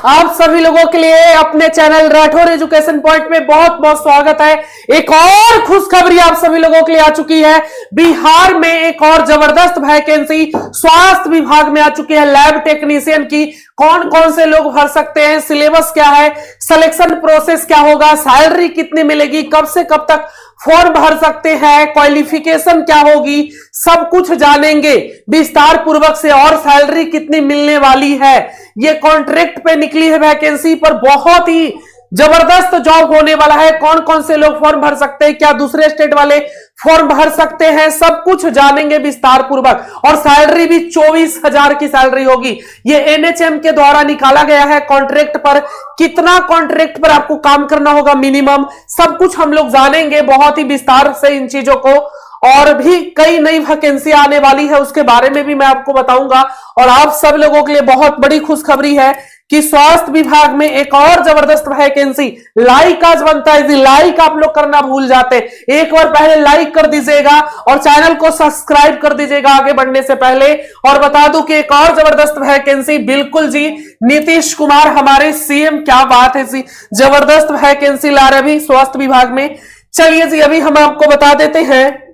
आप सभी लोगों के लिए अपने चैनल राठौर एजुकेशन पॉइंट में बहुत बहुत स्वागत है। एक और खुशखबरी आप सभी लोगों के लिए आ चुकी है। बिहार में एक और जबरदस्त वैकेंसी स्वास्थ्य विभाग में आ चुकी है लैब टेक्नीशियन की। कौन कौन से लोग भर सकते हैं, सिलेबस क्या है, सिलेक्शन प्रोसेस क्या होगा, सैलरी कितनी मिलेगी, कब से कब तक फॉर्म भर सकते हैं, क्वालिफिकेशन क्या होगी, सब कुछ जानेंगे विस्तार पूर्वक से। और सैलरी कितनी मिलने वाली है, ये कॉन्ट्रैक्ट पे निकली है वैकेंसी पर, बहुत ही जबरदस्त जॉब होने वाला है। कौन कौन से लोग फॉर्म भर सकते हैं, क्या दूसरे स्टेट वाले फॉर्म भर सकते हैं, सब कुछ जानेंगे विस्तार पूर्वक। और सैलरी भी 24,000 की सैलरी होगी। ये एनएचएम के द्वारा निकाला गया है कॉन्ट्रैक्ट पर। कितना कॉन्ट्रैक्ट पर आपको काम करना होगा मिनिमम, सब कुछ हम लोग जानेंगे बहुत ही विस्तार से इन चीजों को। और भी कई नई वैकेंसी आने वाली है, उसके बारे में भी मैं आपको बताऊंगा। और आप सब लोगों के लिए बहुत बड़ी खुशखबरी है कि स्वास्थ्य विभाग में एक और जबरदस्त वैकेंसी। लाइक आज बनता है जी, लाइक आप लोग करना भूल जाते। एक बार पहले लाइक कर दीजिएगा और चैनल को सब्सक्राइब कर दीजिएगा आगे बढ़ने से पहले। और बता दूं कि एक और जबरदस्त वैकेंसी, बिल्कुल जी, नीतीश कुमार हमारे सीएम, क्या बात है जी, जबरदस्त वैकेंसी ला रहे अभी स्वास्थ्य विभाग में। चलिए जी, अभी हम आपको बता देते हैं।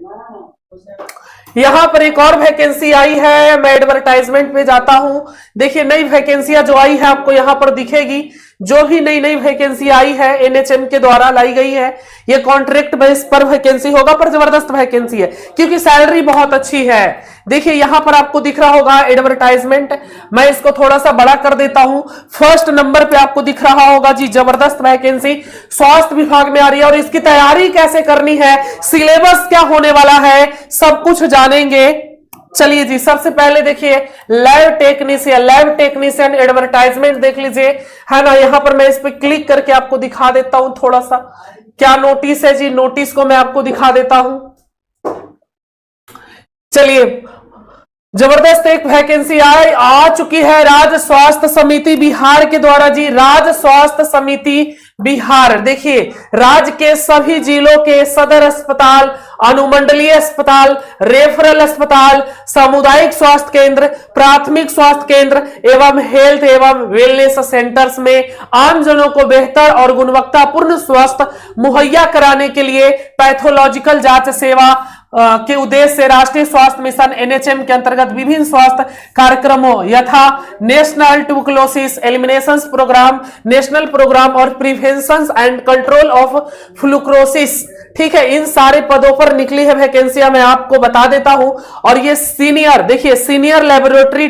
यहां पर एक और वैकेंसी आई है, मैं एडवर्टाइजमेंट पे जाता हूं। देखिए नई वैकेंसियां जो आई है आपको यहां पर दिखेगी। जो भी नई नई वैकेंसी आई है एनएचएम के द्वारा लाई गई है, ये कॉन्ट्रैक्ट बेस पर वैकेंसी होगा, पर जबरदस्त वैकेंसी है क्योंकि सैलरी बहुत अच्छी है। देखिए यहां पर आपको दिख रहा होगा एडवर्टाइजमेंट, मैं इसको थोड़ा सा बड़ा कर देता हूं। फर्स्ट नंबर पे आपको दिख रहा होगा जी, जबरदस्त वैकेंसी स्वास्थ्य विभाग में आ रही है। और इसकी तैयारी कैसे करनी है, सिलेबस क्या होने वाला है, सब कुछ जानेंगे। चलिए जी, सबसे पहले देखिए लैब टेक्नीशियन एडवर्टाइजमेंट देख लीजिए, है ना। यहां पर मैं इस पे क्लिक करके आपको दिखा देता हूं थोड़ा सा क्या नोटिस है जी, नोटिस को मैं आपको दिखा देता हूं। चलिए, जबरदस्त एक वैकेंसी आ चुकी है राज्य स्वास्थ्य समिति बिहार के द्वारा जी। राज्य स्वास्थ्य समिति बिहार, देखिए राज्य के सभी जिलों के सदर अस्पताल, अनुमंडलीय अस्पताल, रेफरल अस्पताल, सामुदायिक स्वास्थ्य केंद्र, प्राथमिक स्वास्थ्य केंद्र एवं हेल्थ एवं वेलनेस सेंटर्स में आमजनों को बेहतर और गुणवत्तापूर्ण स्वास्थ्य मुहैया कराने के लिए पैथोलॉजिकल जांच सेवा के उद्देश्य से राष्ट्रीय स्वास्थ्य मिशन एनएचएम के अंतर्गत विभिन्न स्वास्थ्य कार्यक्रमों यथा national tuberculosis elimination programme, national programme और prevention and control of fluorosis, ठीक है, इन सारे पदों पर निकली है वैकेंसियां, मैं आपको बता देता हूं। और ये सीनियर, देखिए सीनियर लेबोरेटरी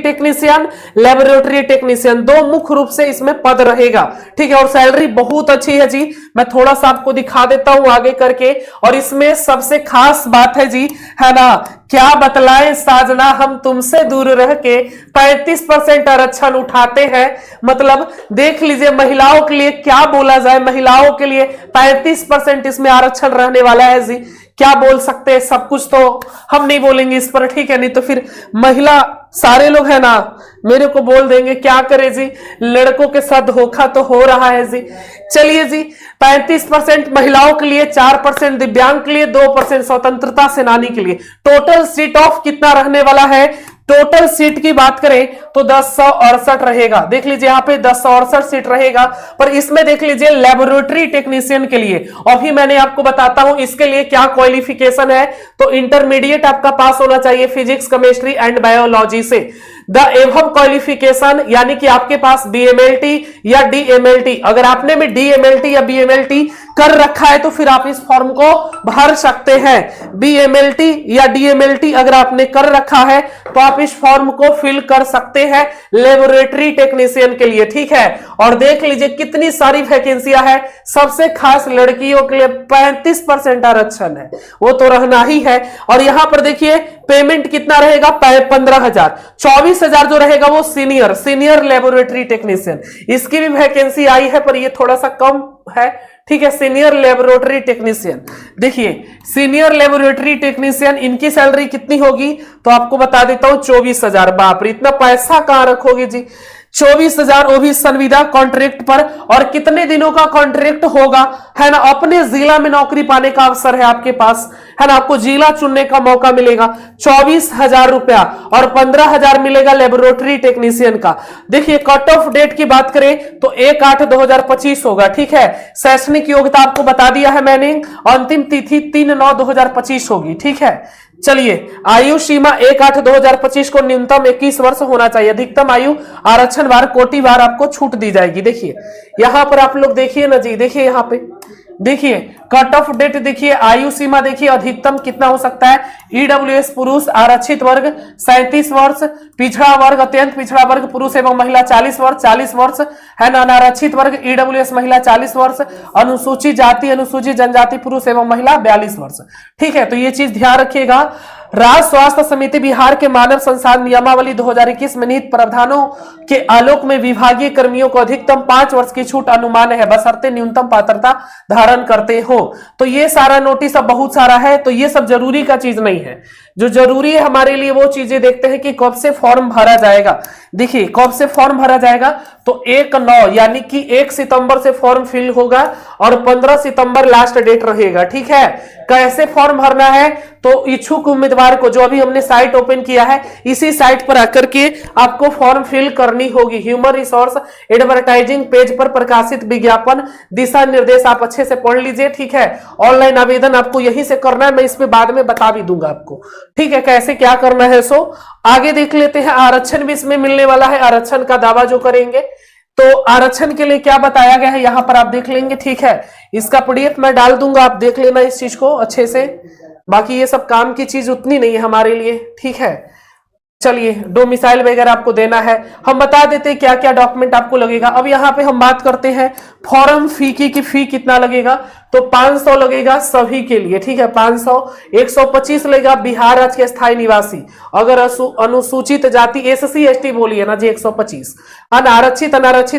टेक्नीशियन दो मुख्य रूप से इसमें पद रहेगा, ठीक है। और सैलरी बहुत अच्छी है जी, मैं थोड़ा सा आपको दिखा देता हूं आगे करके। और इसमें सबसे खास बात है जी, है ना, क्या बतलाएं साजना हम तुमसे दूर रह के 35% आरक्षण उठाते हैं। मतलब देख लीजिए महिलाओं के लिए क्या बोला जाए, महिलाओं के लिए 35% इसमें आरक्षण रहने वाला है जी। क्या बोल सकते हैं, सब कुछ तो हम नहीं बोलेंगे इस पर, ठीक है, नहीं तो फिर महिला सारे लोग है ना मेरे को बोल देंगे, क्या करे जी, लड़कों के साथ धोखा तो हो रहा है जी। चलिए जी, 35% महिलाओं के लिए, 4% दिव्यांग के लिए, 2% स्वतंत्रता सेनानी के लिए। टोटल सीट ऑफ कितना रहने वाला है, टोटल सीट की बात करें तो 1068 रहेगा। देख लीजिए यहाँ पे 1068 सीट रहेगा। पर इसमें देख लीजिए लेबोरेटरी टेक्नीशियन के लिए, अभी मैंने आपको बताता हूं इसके लिए क्या क्वालिफिकेशन है। तो इंटरमीडिएट आपका पास होना चाहिए फिजिक्स, केमिस्ट्री एंड बायोलॉजी से। द एवब क्वालिफिकेशन यानी कि आपके पास बीएमएलटी या डीएमएलटी, अगर आपने में डीएमएलटी या बीएमएलटी कर रखा है तो फिर आप इस फॉर्म को भर सकते हैं। बीएमएलटी या डीएमएलटी अगर आपने कर रखा है तो आप इस फॉर्म को फिल कर सकते हैं लेबोरेटरी टेक्नीशियन के लिए, ठीक है। और देख लीजिए कितनी सारी वैकेंसियां है। सबसे खास लड़कियों के लिए 35% आरक्षण है, वो तो रहना ही है। और यहां पर देखिए पेमेंट कितना रहेगा, 15,000। 24,000 जो रहेगा वो सीनियर लेबोरेटरी टेक्नीशियन, इसकी भी वैकेंसी आई है पर ये थोड़ा सा कम है, ठीक है। सीनियर लेबोरेटरी टेक्नीशियन, देखिए सीनियर लेबोरेटरी टेक्नीशियन, इनकी सैलरी कितनी होगी तो आपको बता देता हूं 24,000। बाप रे, इतना पैसा कहां रखोगे जी। 24,000 वो भी संविदा कॉन्ट्रैक्ट पर। और कितने दिनों का कॉन्ट्रैक्ट होगा, है ना, अपने जिला में नौकरी पाने का अवसर है आपके पास, है ना, आपको जिला चुनने का मौका मिलेगा। 24,000 रुपया और 15,000 मिलेगा लेबोरेटरी टेक्नीशियन का। देखिए कट ऑफ डेट की बात करें तो 1/8/2025 होगा, ठीक है। शैक्षणिक योग्यता आपको बता दिया है मैंने, अंतिम तिथि 3/9/2025 होगी, ठीक है। चलिए आयु सीमा 1/8/2025 को न्यूनतम 21 वर्ष होना चाहिए। अधिकतम आयु आरक्षण वार कोटि वार आपको छूट दी जाएगी। देखिए यहां पर आप लोग देखिए ना जी, देखिए यहां पे देखिए कट ऑफ डेट, देखिए आयु सीमा, देखिए अधिकतम कितना हो सकता है। ईडब्ल्यूएस पुरुष आरक्षित वर्ग 37 वर्ष, पिछड़ा वर्ग अत्यंत पिछड़ा वर्ग पुरुष एवं महिला 40 वर्ष, है ना, अनारक्षित वर्ग ईडब्ल्यूएस महिला 40 वर्ष, अनुसूचित जाति अनुसूचित जनजाति पुरुष एवं महिला 42 वर्ष, ठीक है। तो ये चीज ध्यान रखिएगा। राज्य स्वास्थ्य समिति बिहार के मानव संसाधन नियमावली 2021 में निहित प्रावधानों के आलोक में विभागीय कर्मियों को अधिकतम 5 वर्ष की छूट अनुमान है, बशर्ते न्यूनतम पात्रता धारण करते हो। तो ये सारा नोटिस अब बहुत सारा है, तो ये सब जरूरी का चीज नहीं है। जो जरूरी है हमारे लिए वो चीजें देखते हैं कि कब से फॉर्म भरा जाएगा। देखिए कब से फॉर्म भरा जाएगा तो 1/9 यानी कि 1 सितंबर से फॉर्म फिल होगा और 15 सितंबर लास्ट डेट रहेगा, ठीक है। कैसे फॉर्म भरना है तो इच्छुक उम्मीदवार को, जो अभी हमने साइट ओपन किया है, इसी साइट पर आकर के आपको फॉर्म फिल करनी होगी। ह्यूमन रिसोर्स एडवर्टाइजिंग पेज पर प्रकाशित विज्ञापन दिशा निर्देश आप अच्छे से पढ़ लीजिए, ठीक है। ऑनलाइन आवेदन आपको यहीं से करना है, मैं इस पे बाद में बता भी दूंगा आपको, ठीक है, कैसे क्या करना है। सो आगे देख लेते हैं। आरक्षण भी इसमें मिलने वाला है, आरक्षण का दावा जो करेंगे तो आरक्षण के लिए क्या बताया गया है यहां पर आप देख लेंगे, ठीक है। इसका पीडीएफ मैं डाल दूंगा, आप देख लेना इस चीज को अच्छे से। बाकी ये सब काम की चीज उतनी नहीं है हमारे लिए, ठीक है। चलिए डोमिसाइल वगैरह आपको देना है, हम बता देते हैं क्या क्या डॉक्यूमेंट आपको लगेगा। अब यहाँ पे हम बात करते हैं फॉर्म फी की कि फी कितना लगेगा, तो 500 लगेगा सभी के लिए, ठीक है। 500 125 लगेगा बिहार राज्य के स्थायी निवासी, अगर अनुसूचित जाति SC ST बोलिए ना जी 125, अनारक्षित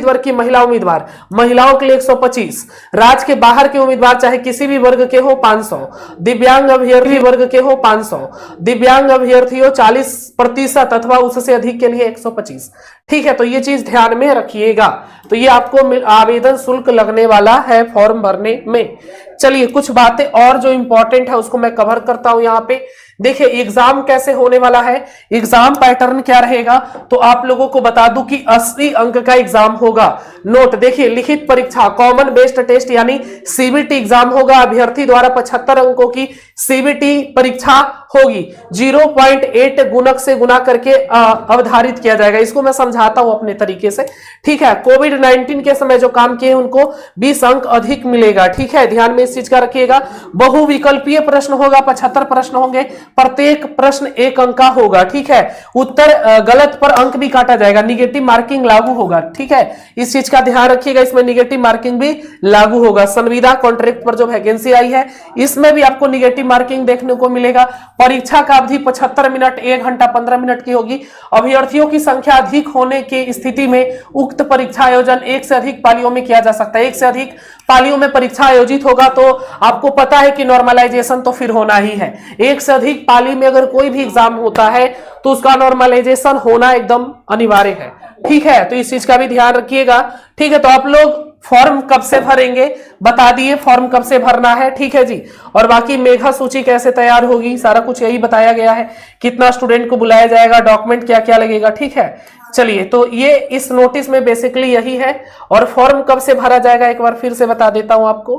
वर्ग की महिला उम्मीदवार, महिलाओं के लिए 125, राज्य के बाहर के उम्मीदवार चाहे किसी भी वर्ग के हो 500, दिव्यांग अभ्यर्थी वर्ग के हो 500, दिव्यांग अभ्यर्थियों 40% अथवा उससे अधिक के लिए 125, ठीक है। तो ये चीज ध्यान में रखिएगा। तो ये आपको आवेदन शुल्क लगने वाला है फॉर्म भरने में। चलिए कुछ बातें और जो इंपॉर्टेंट है उसको मैं कवर करता हूं यहाँ पे। देखिए एग्जाम कैसे होने वाला है, एग्जाम पैटर्न क्या रहेगा, तो आप लोगों को बता दूं कि 80 अंक का एग्जाम होगा। नोट देखिए, लिखित परीक्षा कॉमन बेस्ड टेस्ट यानी सीबीटी एग्जाम होगा, अभ्यर्थी द्वारा 75 अंकों की सीबीटी परीक्षा होगी। 0.8 गुणक से गुना करके अवधारित किया जाएगा। इसको मैं समझाता हूं अपने तरीके से, ठीक है। कोविड-19 के समय जो काम किए उनको 20 अंक अधिक मिलेगा, ठीक है। ध्यान में इस चीज का रखिएगा। बहुविकल्पीय प्रश्न होगा, 75 प्रश्न होंगे, प्रत्येक प्रश्न 1 अंक का होगा, ठीक है। उत्तर गलत पर अंक भी काटा जाएगा, निगेटिव मार्किंग लागू होगा, ठीक है। इस चीज का ध्यान रखिएगा, इसमें निगेटिव मार्किंग भी लागू होगा। संविदा कॉन्ट्रैक्ट पर जो वैकेंसी आई है इसमें भी आपको निगेटिव मार्किंग देखने को मिलेगा। परीक्षा का अवधि 75 मिनट 1 घंटा 15 मिनट की होगी। अभ्यर्थियों की संख्या अधिक होने की स्थिति में उक्त परीक्षा आयोजन 1 से अधिक पालियों में किया जा सकता है। 1 से अधिक पालियों में परीक्षा आयोजित होगा तो आपको पता है कि नॉर्मलाइजेशन तो फिर होना ही है। 1 से अधिक पाली में अगर कोई भी एग्जाम होता है तो उसका नॉर्मलाइजेशन होना एकदम अनिवार्य है, ठीक है। तो इस चीज का भी ध्यान रखिएगा, ठीक है। तो आप लोग फॉर्म कब से भरेंगे बता दिए, फॉर्म कब से भरना है, ठीक है जी। और बाकी मेघा सूची कैसे तैयार होगी सारा कुछ यही बताया गया है, कितना स्टूडेंट को बुलाया जाएगा, डॉक्यूमेंट क्या क्या लगेगा, ठीक है। चलिए तो ये इस नोटिस में बेसिकली यही है। और फॉर्म कब से भरा जाएगा एक बार फिर से बता देता हूं आपको,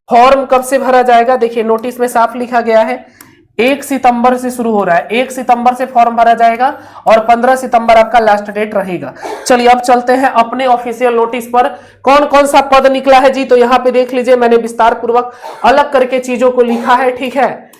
फॉर्म कब से भरा जाएगा। देखिए नोटिस में साफ लिखा गया है 1 सितंबर से शुरू हो रहा है, 1 सितंबर से फॉर्म भरा जाएगा और 15 सितंबर आपका लास्ट डेट रहेगा। चलिए अब चलते हैं अपने ऑफिशियल नोटिस पर, कौन कौन सा पद निकला है जी। तो यहाँ पे देख लीजिए, मैंने विस्तार पूर्वक अलग करके चीजों को लिखा है, ठीक है।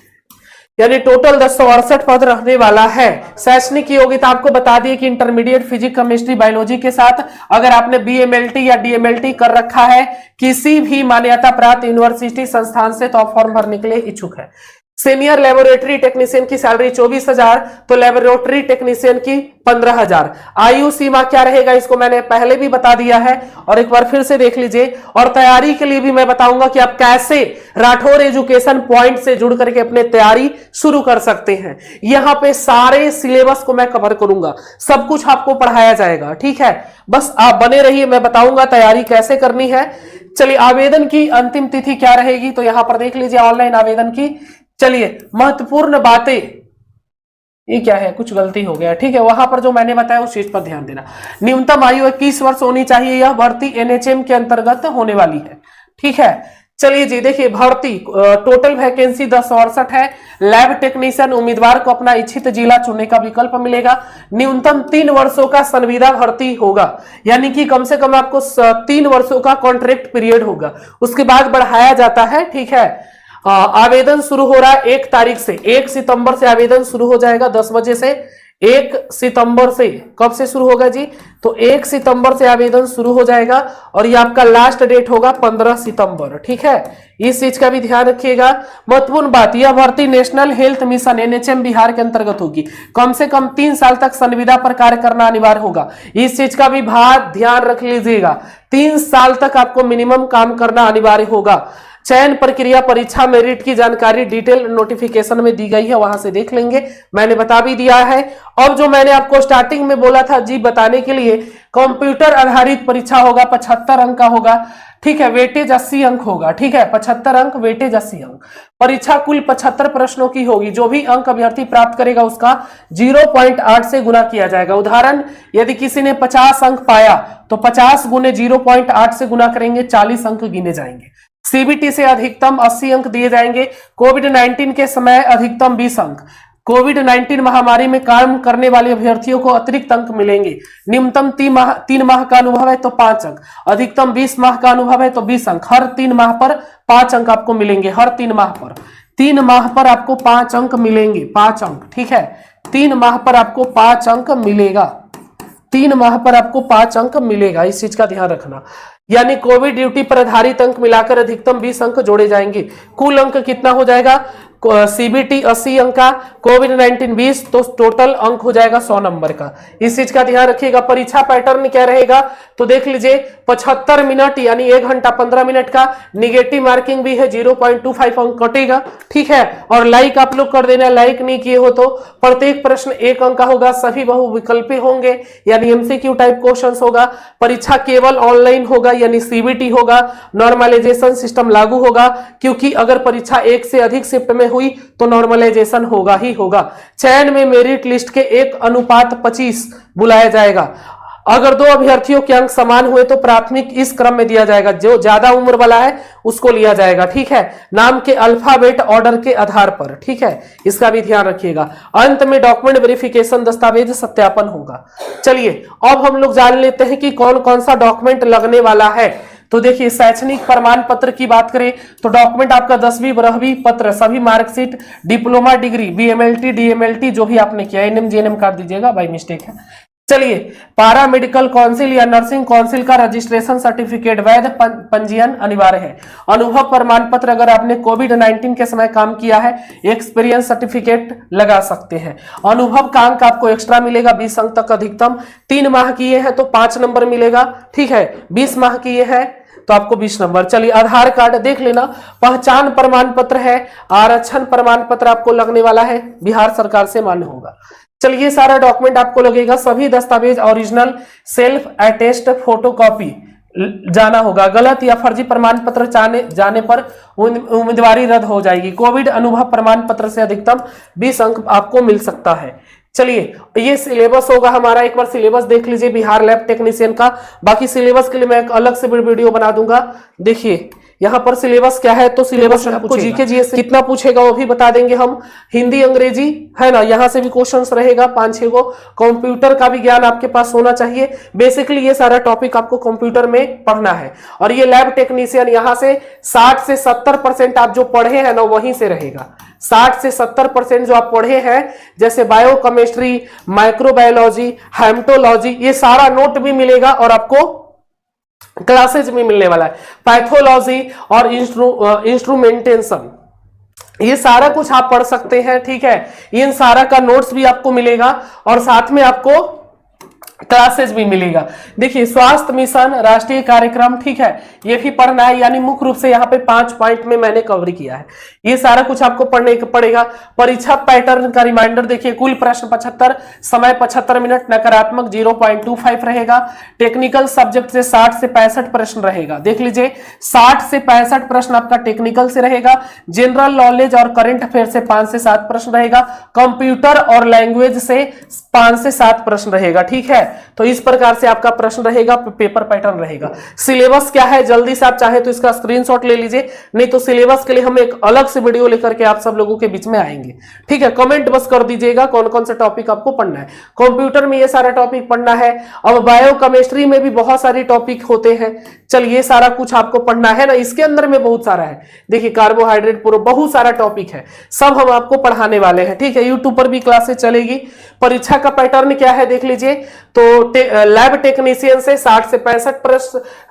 यानी टोटल 1068 पद रहने वाला है। शैक्षणिक योग्यता आपको बता दिए कि इंटरमीडिएट फिजिक्स केमिस्ट्री बायोलॉजी के साथ अगर आपने BMLT या DMLT कर रखा है किसी भी मान्यता प्राप्त यूनिवर्सिटी संस्थान से तो आप फॉर्म भरने के लिए इच्छुक है। सीनियर लेबोरेटरी टेक्नीशियन की सैलरी 24,000, तो लेबोरेटरी टेक्नीशियन की 15,000। आयु सीमा क्या रहेगा इसको मैंने पहले भी बता दिया है और एक बार फिर से देख लीजिए। और तैयारी के लिए भी मैं बताऊंगा कि आप कैसे राठौर एजुकेशन पॉइंट से जुड़ करके अपने तैयारी शुरू कर सकते हैं। यहां पे सारे सिलेबस को मैं कवर करूंगा, सब कुछ आपको पढ़ाया जाएगा, ठीक है। बस आप बने रहिए, मैं बताऊंगा तैयारी कैसे करनी है। चलिए, आवेदन की अंतिम तिथि क्या रहेगी, तो यहां पर देख लीजिए ऑनलाइन आवेदन की। चलिए, महत्वपूर्ण बातें, ये क्या है, कुछ गलती हो गया, ठीक है। वहां पर जो मैंने बताया उस चीज पर ध्यान देना। न्यूनतम आयु 21 वर्ष होनी चाहिए, यह भर्ती एनएचएम के अंतर्गत होने वाली है, ठीक है। चलिए जी, देखिए भर्ती टोटल वैकेंसी 1062 है। लैब टेक्नीशियन उम्मीदवार को अपना इच्छित जिला चुनने का विकल्प मिलेगा। न्यूनतम 3 वर्षों का संविदा भर्ती होगा, यानी कि कम से कम आपको 3 वर्षों का कॉन्ट्रैक्ट पीरियड होगा, उसके बाद बढ़ाया जाता है, ठीक है। आवेदन शुरू हो रहा है 1 तारीख से, 1 सितंबर से आवेदन शुरू हो जाएगा 10 बजे से। 1 सितंबर से कब से शुरू होगा जी, तो 1 सितंबर से आवेदन शुरू हो जाएगा और ये आपका लास्ट डेट होगा 15 सितंबर, ठीक है। इस चीज का भी ध्यान रखिएगा। महत्वपूर्ण बात, यह भर्ती national health mission NHM Bihar के अंतर्गत होगी। कम से कम 3 साल तक संविदा पर कार्य करना अनिवार्य होगा, इस चीज का भी ध्यान रख लीजिएगा। 3 साल तक आपको मिनिमम काम करना अनिवार्य होगा। चयन प्रक्रिया, परीक्षा मेरिट की जानकारी डिटेल नोटिफिकेशन में दी गई है, वहां से देख लेंगे, मैंने बता भी दिया है। और जो मैंने आपको स्टार्टिंग में बोला था जी बताने के लिए, कंप्यूटर आधारित परीक्षा होगा, 75 अंक का होगा, ठीक है। वेटेज 80 अंक होगा, ठीक है। 75 अंक, वेटेज 80 अंक। परीक्षा कुल 75 प्रश्नों की होगी। जो भी अंक अभ्यर्थी प्राप्त करेगा उसका 0.8 से गुना किया जाएगा। उदाहरण, यदि किसी ने 50 अंक पाया तो 50 गुने 0.8 से गुना करेंगे, 40 अंक गिने जाएंगे। सीबीटी से अधिकतम 80 अंक दिए जाएंगे। कोविड-19 के समय अधिकतम 20 अंक। कोविड-19 महामारी में काम करने वाले अभ्यर्थियों को अतिरिक्त अंक मिलेंगे। न्यूनतम 3 माह का अनुभव है तो 5 अंक, अधिकतम 20 माह का अनुभव है तो 20 अंक। हर 3 माह पर 5 अंक आपको मिलेंगे। हर 3 माह पर, 3 माह पर आपको 5 अंक मिलेंगे, 5 अंक, ठीक है। 3 माह पर आपको 5 अंक मिलेगा, 3 माह पर आपको 5 अंक मिलेगा, इस चीज का ध्यान रखना। यानी कोविड ड्यूटी पर आधारित अंक मिलाकर अधिकतम 20 अंक जोड़े जाएंगे। कुल अंक कितना हो जाएगा, सीबीटी 80 अंक का, कोविड-19 20, तो टोटल अंक हो जाएगा 100 नंबर का। इस चीज का ध्यान रखिएगा। परीक्षा पैटर्न क्या रहेगा, तो देख लीजिए 75 मिनट यानी 1 घंटा 15 मिनट का। निगेटिव मार्किंग भी है, 0.25 अंक कटेगा, ठीक है। और लाइक आप लोग कर देना, लाइक नहीं किए हो तो। प्रत्येक प्रश्न 1 अंक का होगा, सभी बहुविकल्पी होंगे, यानी एमसीक्यू टाइप क्वेश्चंस होगा। परीक्षा केवल ऑनलाइन होगा, यानी सीबीटी होगा। नॉर्मलाइजेशन सिस्टम लागू होगा, क्योंकि अगर परीक्षा 1 से अधिक शिफ्ट में हुई तो नॉर्मलाइजेशन होगा ही होगा। चयन में मेरिट लिस्ट के 1:25 बुलाया जाएगा। अगर 2 अभ्यर्थियों के अंक समान हुए तो प्राथमिक इस क्रम में दिया जाएगा, जो ज्यादा उम्र वाला है उसको लिया जाएगा, ठीक है। नाम के अल्फाबेट ऑर्डर के आधार पर, ठीक है, इसका भी ध्यान रखिएगा। अंत में डॉक्यूमेंट वेरिफिकेशन, दस्तावेज सत्यापन होगा। चलिए अब हम लोग जान लेते हैं कि कौन कौन सा डॉक्यूमेंट लगने वाला है। तो देखिए, शैक्षणिक प्रमाण पत्र की बात करें तो डॉक्यूमेंट आपका 10वीं 12वीं पत्र, सभी marksheet, diploma degree, BMLT DMLT जो भी आपने किया, एनएम जीएनएम काट दीजिएगा, बाई मिस्टेक है। चलिए, पारा मेडिकल काउंसिल या नर्सिंग काउंसिल का रजिस्ट्रेशन सर्टिफिकेट, वैध पंजीयन अनिवार्य है। अनुभव प्रमाण पत्र, अगर आपने कोविड-19 के समय काम किया है, एक्सपीरियंस सर्टिफिकेट लगा सकते हैं। अनुभव का अंक आपको एक्स्ट्रा मिलेगा, 20 अंक तक अधिकतम। 3 माह किए हैं तो 5 नंबर मिलेगा, ठीक है। 20 माह किए हैं तो आपको 20 नंबर। चलिए, आधार कार्ड देख लेना। पहचान प्रमाण पत्र है, आरक्षण प्रमाण पत्र आपको लगने वाला है, बिहार सरकार से मान्य होगा। चलिए, सारा डॉक्यूमेंट आपको लगेगा। सभी दस्तावेज ओरिजिनल, सेल्फ अटेस्ट फोटोकॉपी जाना होगा। गलत या फर्जी प्रमाण पत्र जाने पर उम्मीदवारी रद्द हो जाएगी। कोविड अनुभव प्रमाण पत्र से अधिकतम 20 अंक आपको मिल सकता है। चलिए, ये सिलेबस होगा हमारा, एक बार सिलेबस देख लीजिए बिहार लैब टेक्नीशियन का। बाकी सिलेबस के लिए मैं एक अलग से वीडियो बना दूंगा। देखिए यहाँ पर सिलेबस क्या है, तो सिलेबस आपको जीके जीएस कितना पूछेगा वो भी बता देंगे हम। हिंदी अंग्रेजी है ना, यहाँ से भी क्वेश्चंस रहेगा 5-6 गो। कंप्यूटर का भी ज्ञान आपके पास होना चाहिए। बेसिकली ये सारा टॉपिक आपको कंप्यूटर में पढ़ना है। और ये लैब टेक्नीशियन यहाँ से 60 से 70% आप जो पढ़े हैं ना वहीं से रहेगा। 60 से 70% जो आप पढ़े हैं, जैसे बायोकेमिस्ट्री, माइक्रोबायोलॉजी, हेमेटोलॉजी, ये सारा नोट भी मिलेगा और आपको क्लासेज में मिलने वाला है। पैथोलॉजी और इंस्ट्रूमेंटेशन, ये सारा कुछ आप पढ़ सकते हैं, ठीक है। इन सारा का नोट्स भी आपको मिलेगा और साथ में आपको क्लासेस भी मिलेगा। देखिए, स्वास्थ्य मिशन राष्ट्रीय कार्यक्रम, ठीक है, ये भी पढ़ना है, यानी मुख्य रूप से यहाँ पे 5 पॉइंट में मैंने कवर किया है। ये सारा कुछ आपको पढ़ने पड़ेगा। परीक्षा पैटर्न का रिमाइंडर देखिए, कुल प्रश्न 75, समय 75 मिनट, नकारात्मक 0.25 रहेगा। टेक्निकल सब्जेक्ट से 60 से 65 प्रश्न रहेगा। देख लीजिए, 60 से 65 प्रश्न आपका टेक्निकल से रहेगा। जनरल नॉलेज और करंट अफेयर से 5 से 7 प्रश्न रहेगा। कंप्यूटर और लैंग्वेज से 5 से 7 प्रश्न रहेगा, ठीक है। तो इस प्रकार से आपका प्रश्न रहेगा, पेपर पैटर्न रहेगा। सिलेबस क्या है, जल्दी से आप चाहे तो इसका स्क्रीनशॉट ले लीजिए, नहीं तो सिलेबस के लिए हम एक अलग से वीडियो लेकर के आप सब लोगों के बीच में आएंगे, ठीक है। कमेंट बस कर दीजिएगा कौन कौन सा टॉपिक आपको पढ़ना है। कंप्यूटर में ये सारा टॉपिक पढ़ना है। अब बायोकेमिस्ट्री में भी बहुत सारे टॉपिक होते हैं। चलिए, सारा कुछ आपको पढ़ना है ना, इसके अंदर में बहुत सारा है। देखिए, कार्बोहाइड्रेट पूरा बहुत सारा टॉपिक है, सब हम आपको पढ़ाने वाले हैं, ठीक है। यूट्यूब पर भी क्लासेस चलेगी। परीक्षा का पैटर्न क्या है देख लीजिए, तो लैब टेक्नीशियन से 60 से 65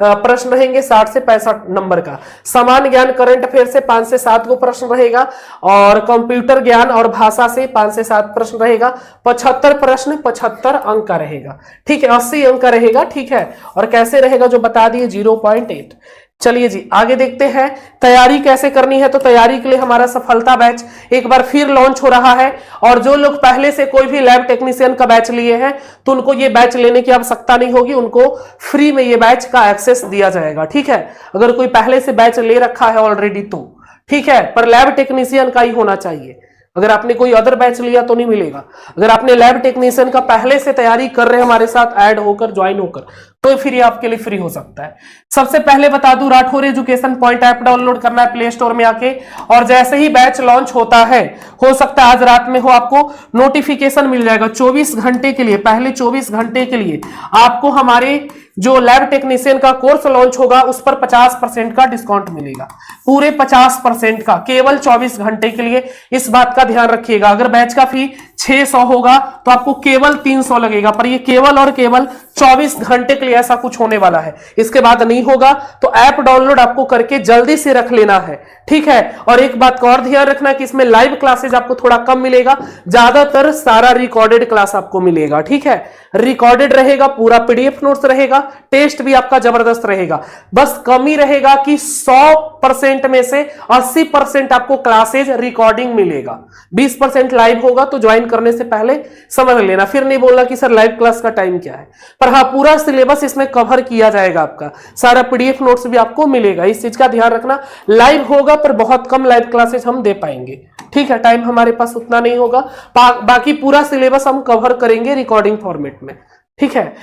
प्रश्न रहेंगे, 60 से 65 नंबर का। सामान्य ज्ञान करंट अफेयर से 5 से 7 को प्रश्न रहेगा और कंप्यूटर ज्ञान और भाषा से 5 से 7 प्रश्न रहेगा। 75 प्रश्न, 75 अंक का रहेगा, ठीक है। 80 अंक का रहेगा, ठीक है। और कैसे रहेगा जो बता दिए, 0.8। चलिए जी, आगे देखते हैं तैयारी कैसे करनी है। तो तैयारी के लिए हमारा सफलता बैच एक बार फिर लॉन्च हो रहा है और जो लोग पहले से कोई भी लैब टेक्नीशियन का बैच लिए हैं तो उनको ये बैच लेने की आवश्यकता नहीं होगी, उनको फ्री में ये बैच का एक्सेस दिया जाएगा, ठीक है। अगर कोई पहले से बैच ले रखा है ऑलरेडी तो ठीक है, पर लैब टेक्नीशियन का ही होना चाहिए। अगर आपने कोई अदर बैच लिया तो नहीं मिलेगा। अगर आपने लैब टेक्नीशियन का पहले से तैयारी कर रहे हैं हमारे साथ ऐड होकर, ज्वाइन होकर, तो फिर ये आपके लिए फ्री हो सकता है। सबसे पहले बता दूं, Rathore education point app download करना है प्ले स्टोर में आके, और जैसे ही बैच लॉन्च होता है, हो सकता है आज रात में हो, आपको नोटिफिकेशन मिल जाएगा 24 घंटे के लिए। पहले 24 घंटे के लिए आपको हमारे जो लैब टेक्नीशियन का कोर्स लॉन्च होगा उस पर 50% का डिस्काउंट मिलेगा, पूरे 50% का, केवल 24 घंटे के लिए। इस बात का ध्यान रखिएगा। अगर बैच का फी 600 होगा तो आपको केवल 300 लगेगा, पर ये केवल और केवल 24 घंटे के लिए ऐसा कुछ होने वाला है, इसके बाद नहीं होगा। तो ऐप डाउनलोड आपको करके जल्दी से रख लेना है, ठीक है। और एक बात का और ध्यान रखना कि इसमें लाइव क्लासेज आपको थोड़ा कम मिलेगा, ज्यादातर सारा रिकॉर्डेड क्लास आपको मिलेगा, ठीक है। रिकॉर्डेड रहेगा, पूरा पीडीएफ नोट्स रहेगा, टेस्ट भी आपका जबरदस्त रहेगा। बस कमी रहेगा कि 100% में से 80% आपको क्लासेज रिकॉर्डिंग मिलेगा, 20% लाइव होगा। तो ज्वाइन करने से पहले समझ लेना, फिर नहीं बोलना कि सर लाइव क्लास का टाइम क्या है। पर हाँ, पूरा सिलेबस इसमें कवर किया जाएगा, आपका सारा पीडीएफ नोट्स भी आपको मिलेगा, इस चीज का ध्यान रखना। लाइव होगा पर बहुत कम लाइव क्लासेस हम दे पाएंगे, ठीक है, टाइम हमारे पास उतना नहीं होगा। बाकी पूरा सिलेबस हम कवर करेंगे रिकॉर्डिंग फॉर्मेट में, ठीक है।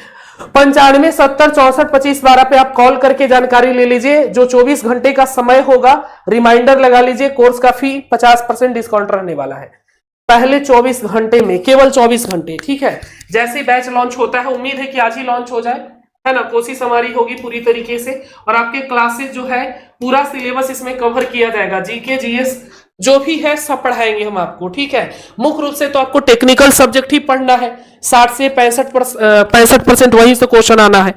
95 70 64 25 12 पे आप कॉल करके जानकारी ले लीजिए। जो 24 घंटे का समय होगा, रिमाइंडर लगा लीजिए, कोर्स का फी 50% डिस्काउंट रहने वाला है पहले 24 घंटे में, केवल 24 घंटे, ठीक है। जैसे बैच लॉन्च होता है, उम्मीद है कि आज ही लॉन्च हो जाए, है ना। कोशिश हमारी होगी पूरी तरीके से, और आपके क्लासेस जो है पूरा सिलेबस इसमें कवर किया जाएगा। जीके जीएस जो भी है सब पढ़ाएंगे हम आपको, ठीक है। मुख्य रूप से तो आपको टेक्निकल सब्जेक्ट ही पढ़ना है, 60 से 65% वहीं से क्वेश्चन आना है।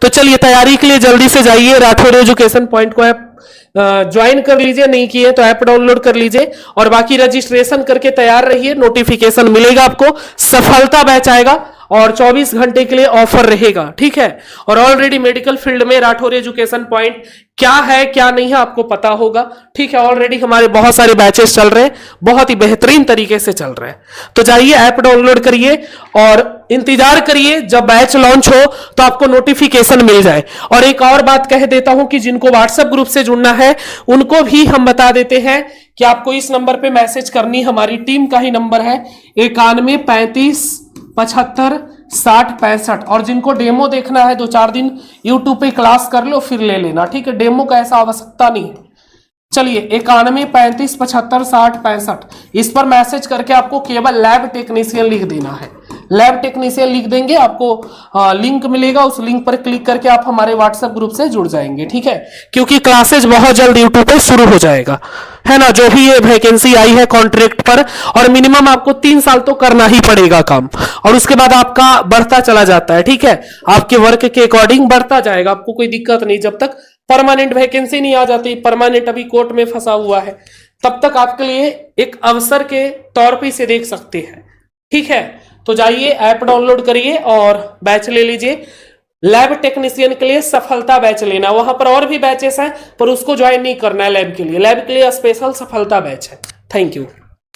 तो चलिए, तैयारी के लिए जल्दी से जाइए, राठौर एजुकेशन पॉइंट को ऐप ज्वाइन कर लीजिए, नहीं किए तो ऐप डाउनलोड कर लीजिए, और बाकी रजिस्ट्रेशन करके तैयार रहिए। नोटिफिकेशन मिलेगा आपको, सफलता बैच आएगा और 24 घंटे के लिए ऑफर रहेगा, ठीक है। और ऑलरेडी मेडिकल फील्ड में राठौर एजुकेशन पॉइंट क्या है क्या नहीं है आपको पता होगा, ठीक है। ऑलरेडी हमारे बहुत सारे बैचेस चल रहे हैं, बहुत ही बेहतरीन तरीके से चल रहे हैं। तो जाइए, ऐप डाउनलोड करिए और इंतजार करिए जब बैच लॉन्च हो तो आपको नोटिफिकेशन मिल जाए। और एक और बात कह देता हूं कि जिनको व्हाट्सएप ग्रुप से जुड़ना है उनको भी हम बता देते हैं कि आपको इस नंबर पे मैसेज करनी, हमारी टीम का ही नंबर है 91 35 75 60 65। और जिनको डेमो देखना है 2-4 दिन यूट्यूब पे क्लास कर लो, फिर ले लेना, ठीक है। डेमो का ऐसा आवश्यकता नहीं है। चलिए, 91 35 75 60 65, इस पर मैसेज करके आपको केवल लैब टेक्नीशियन लिख देना है। लैब टेक्नीशियन लिख देंगे, आपको लिंक मिलेगा, उस लिंक पर क्लिक करके आप हमारे व्हाट्सएप ग्रुप से जुड़ जाएंगे, ठीक है। क्योंकि क्लासेज बहुत जल्द यूट्यूब पे शुरू हो जाएगा, है ना। जो भी ये वैकेंसी आई है कॉन्ट्रैक्ट पर, और मिनिमम आपको 3 साल तो करना ही पड़ेगा काम, और उसके बाद आपका बढ़ता चला जाता है, ठीक है। आपके वर्क के अकॉर्डिंग बढ़ता जाएगा, आपको कोई दिक्कत नहीं, जब तक परमानेंट वैकेंसी नहीं आ जाती। परमानेंट अभी कोर्ट में फंसा हुआ है, तब तक आपके लिए एक अवसर के तौर पे इसे देख सकते हैं। ठीक है, तो जाइए ऐप डाउनलोड करिए और बैच ले लीजिए। लैब टेक्नीशियन के लिए सफलता बैच लेना, वहां पर और भी बैचेस हैं पर उसको ज्वाइन नहीं करना है। लैब के लिए स्पेशल सफलता बैच है। Thank you.